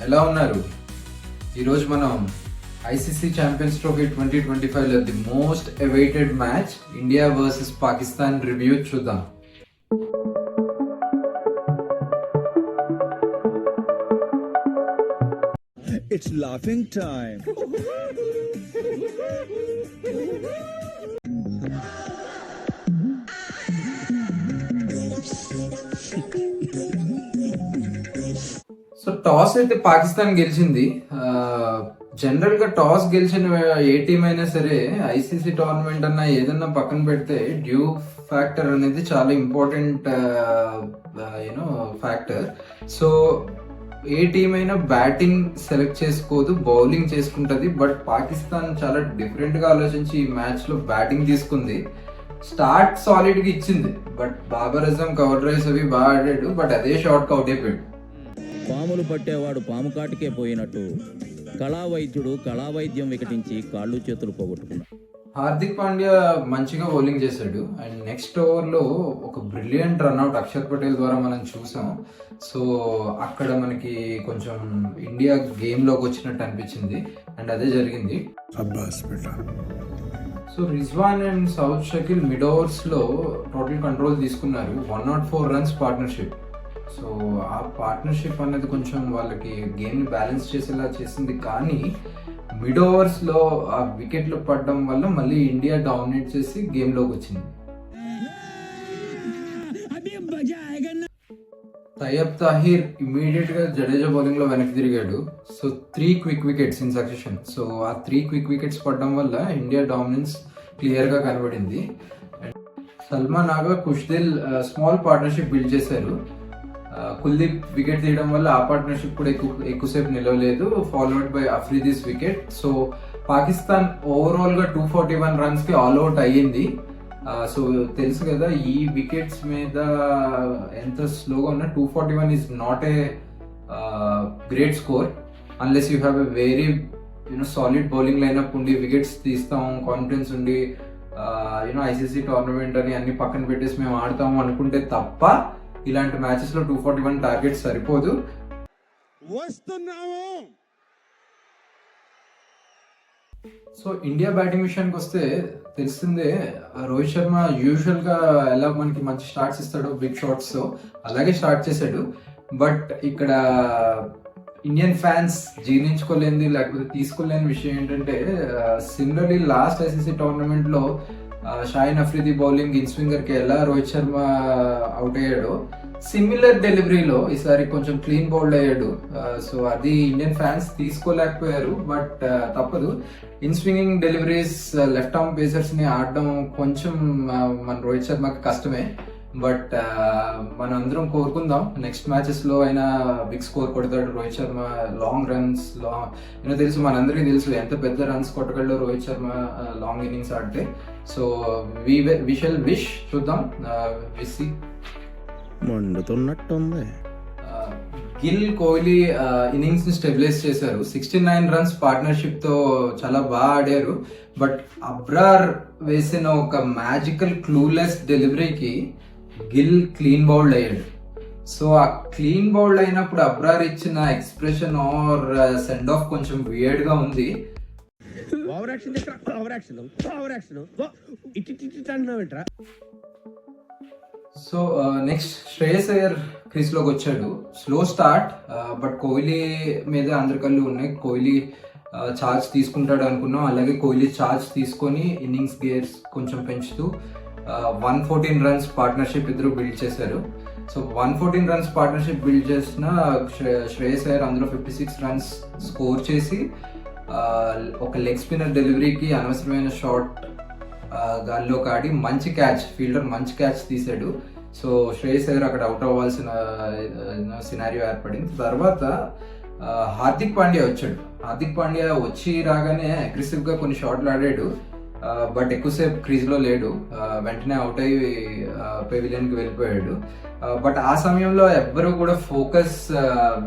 ఎలా ఉన్నారు? ఈరోజు మనం ఐసీసీ ఛాంపియన్స్ ట్రోఫీ 2025లో the most awaited match India versus Pakistan review చూద్దాం. It's laughing time. So toss అయితే పాకిస్తాన్ గెలిచింది. జనరల్ గా టాస్ గెలిచిన ఏ టీం అయినా సరే ఐసీసీ టోర్నమెంట్ అన్నా ఏదన్నా పక్కన పెడితే డ్యూ ఫ్యాక్టర్ అనేది చాలా ఇంపార్టెంట్ ఫ్యాక్టర్. సో ఏ టీం అయినా బ్యాటింగ్ సెలెక్ట్ చేసుకోదు, బౌలింగ్ చేసుకుంటది. బట్ పాకిస్తాన్ చాలా డిఫరెంట్ గా ఆలోచించి ఈ మ్యాచ్ లో బ్యాటింగ్ తీసుకుంది. స్టార్ట్ సాలిడ్ గా ఇచ్చింది, but Babur Azam, cover drives అవి బాగా ఆడాడు. బట్ అదే షార్ట్ అవుట్ అయిపోయాడు. పాములు పట్టేవాడు పాము కాటికే పోయినట్టు కళావైద్యుడు కళావైద్యం వికటించి కాళ్ళు చేతులు పోగొట్టుకున్నాడు. హార్దిక్ పాండ్యా మంచిగా బౌలింగ్ చేశాడు. అండ్ నెక్స్ట్ ఓవర్ లో ఒక బ్రిలియంట్ రన్అట్ అక్షర్ పటేల్ ద్వారా మనం చూసాం. సో అక్కడ మనకి కొంచెం ఇండియా గేమ్ లోకి వచ్చినట్టు అనిపించింది. అండ్ అదే జరిగింది. So Rizwan and south Shakeel mid overs లో టోటల్ కంట్రోల్ తీసుకున్నారు. 104 runs పార్ట్నర్షిప్. సో ఆ పార్ట్నర్షిప్ అనేది కొంచెం వాళ్ళకి గేమ్ ని బ్యాలెన్స్ చేసేలా చేసింది. కానీ మిడ్ ఓవర్స్ లో ఆ వికెట్లు పడడం వల్ల మళ్ళీ ఇండియా డామినేట్ చేసి గేమ్ లోకి వచ్చింది. తయ్యబ్ తాహిర్ ఇమీడియట్ గా జడేజా బౌలింగ్ లో వెనక్కి తిరిగాడు. So 3 quick wickets in succession. So ఆ 3 quick wickets పడడం వల్ల ఇండియా డామినెన్స్ క్లియర్ గా కనబడింది. సల్మాన్ ఆగా, కుష్దిల్ స్మాల్ పార్ట్నర్షిప్ బిల్డ్ చేశారు. కుల్దీప్ వికెట్ తీయడం వల్ల ఆ పార్ట్నర్షిప్ కూడా ఎక్కువసేపు నిలవలేదు, followed by Afridi's wicket. So Pakistan overall గా 241 runs కి ఆల్అౌట్ అయ్యింది. సో తెలుసు కదా ఈ వికెట్స్ మీద ఎంత స్లోగా ఉన్నా 241 is not a great score unless you have a very solid bowling lineup ఉండి వికెట్స్ తీస్తాం కాన్ఫిడెన్స్ ఉండి ఐసీసీ టోర్నమెంట్ అని అన్ని పక్కన పెట్టేసి మేము ఆడతాము అనుకుంటే తప్ప ఇలాంటి మ్యాచెస్ లో 241 టార్గెట్ సరిపోదు. సో ఇండియా బ్యాటింగ్ విషయానికి వస్తే తెలిసిందే, రోహిత్ శర్మ యూజువల్ గా ఎలా మనకి మంచి స్టార్ట్స్ ఇస్తాడో బిగ్ షాట్స్ తో అలాగే స్టార్ట్ చేశాడు. బట్ ఇక్కడ ఇండియన్ ఫ్యాన్స్ జీర్ణించుకోలేనిది లేకపోతే తీసుకోలేని విషయం ఏంటంటే సిమిలర్లీ లాస్ట్ ఐసీసీ టోర్నమెంట్ లో Shaheen Afridi bowling in swinger కి ఎలా రోహిత్ శర్మ అవుట్ అయ్యాడో సిమిలర్ డెలివరీలో ఈసారి కొంచెం క్లీన్ బౌల్డ్ అయ్యాడు. సో అది ఇండియన్ ఫ్యాన్స్ తీసుకోలేకపోయారు. బట్ తప్పదు, in swinging deliveries left arm pacers ని ఆడడం కొంచెం మన రోహిత్ శర్మకి కష్టమే. బట్ మనం అందరం కోరుకుందాం నెక్స్ట్ మ్యాచెస్ లో అయినా బిగ్ స్కోర్ కొడతాడు రోహిత్ శర్మ. లాంగ్ రన్స్ తెలుసు, మనందరికీ తెలుసు ఎంత పెద్ద రన్స్ కొట్టగలడు రోహిత్ శర్మ లాంగ్ ఇన్నింగ్స్ ఆడితే. సో వి షల్ విష్, చూద్దాం. విసి మండుతున్నట్టుంది. గిల్, కోహ్లీ ఇన్నింగ్స్ ని స్టెబిలైజ్ చేశారు. 69 runs పార్ట్నర్షిప్ తో చాలా బాగా ఆడారు. బట్ అబ్రార్ వేసిన ఒక మ్యాజికల్ క్లూలెస్ డెలివరీకి గిల్ క్లీన్ బౌల్డ్ అయ్యాడు. సో ఆ క్లీన్ బౌల్డ్ అయినప్పుడు అబ్రార్ ఇచ్చిన ఎక్స్ప్రెషన్ ఆర్ సెండ్ ఆఫ్ కొంచెం వియర్డ్ గా ఉంది. So next Shreyas Iyer crease లోకి వచ్చాడు. స్లో స్టార్ట్, బట్ కోహ్లీ మీద అందరి కళ్ళు ఉన్నాయి. కోహ్లీ ఛార్జ్ తీసుకుంటాడు అనుకున్నాం. అలాగే కోహ్లీ ఛార్జ్ తీసుకొని ఇన్నింగ్స్ గేర్స్ కొంచెం పెంచుతూ 114 runs పార్ట్నర్షిప్ ఇద్దరు బిల్డ్ చేశారు. సో 114 runs పార్ట్నర్షిప్ బిల్డ్ చేసిన శ్రేయస్ అయ్యర్ అందులో 56 runs స్కోర్ చేసి ఒక లెగ్ స్పిన్నర్ డెలివరీకి అనవసరమైన షాట్ గాల్లో కాడి మంచి క్యాచ్, ఫీల్డర్ మంచి క్యాచ్ తీశాడు. సో శ్రేయస్ అయ్యర్ అక్కడ అవుట్ అవ్వాల్సిన సినారియో ఏర్పడింది. తర్వాత హార్దిక్ పాండ్యా వచ్చాడు. హార్దిక్ పాండ్యా వచ్చి రాగానే అగ్రెసివ్ గా కొన్ని షాట్లు ఆడాడు. బట్ ఎక్కువసేపు క్రీజ్ లో లేడు, వెంటనే అవుట్ అయ్యి పెవిలియన్ కి వెళ్ళిపోయాడు. బట్ ఆ సమయంలో ఎవ్వరూ కూడా ఫోకస్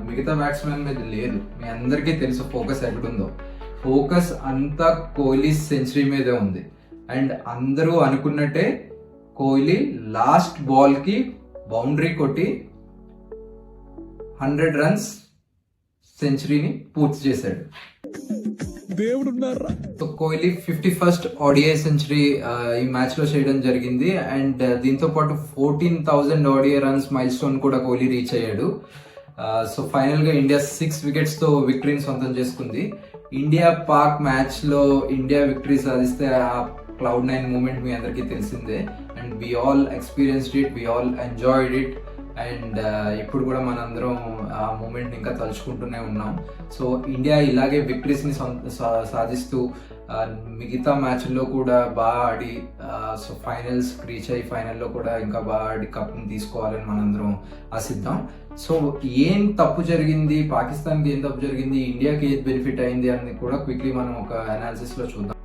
మిగతా బ్యాట్స్మెన్ మీద లేదు. మీ అందరికీ తెలుసు ఫోకస్ ఎక్కడుందో. ఫోకస్ అంతా కోహ్లీ సెంచరీ మీదే ఉంది. అండ్ అందరూ అనుకున్నట్టే కోహ్లీ లాస్ట్ బాల్ కి బౌండరీ కొట్టి 100 runs సెంచరీని పూర్తి చేశాడు. దేవుడున్నారా? So Kohli 51st ODI century ఈ మ్యాచ్ లో చేయడం జరిగింది. అండ్ దీంతో పాటు 14,000 ODI రన్స్ మైల్ స్టోన్ కూడా కోహ్లీ రీచ్ అయ్యాడు. సో ఫైనల్ గా ఇండియా 6 వికెట్స్ తో విక్టరీని సొంతం చేసుకుంది. ఇండియా పాక్ మ్యాచ్ లో ఇండియా విక్టరీ సాధిస్తే ఆ Cloud9 మూమెంట్ మీ అందరికీ తెలిసిందే. And we all experienced it, we all enjoyed it. And ఇప్పుడు కూడా మనందరం ఆ మూమెంట్ ఇంకా తలుచుకుంటూనే ఉన్నాం. సో ఇండియా ఇలాగే విక్టరీస్ ని సాధిస్తూ మిగతా మ్యాచ్ల్లో కూడా బాగా ఆడి సో ఫైనల్స్ రీచ్ అయ్యి ఫైనల్లో కూడా ఇంకా బాగా ఆడి కప్ని తీసుకోవాలని మనందరం ఆశిద్దాం. సో ఏం తప్పు జరిగింది, పాకిస్తాన్కి ఏం తప్పు జరిగింది, ఇండియాకి ఏది బెనిఫిట్ అయింది అని కూడా క్విక్లీ మనం ఒక అనాలిసిస్ లో చూద్దాం.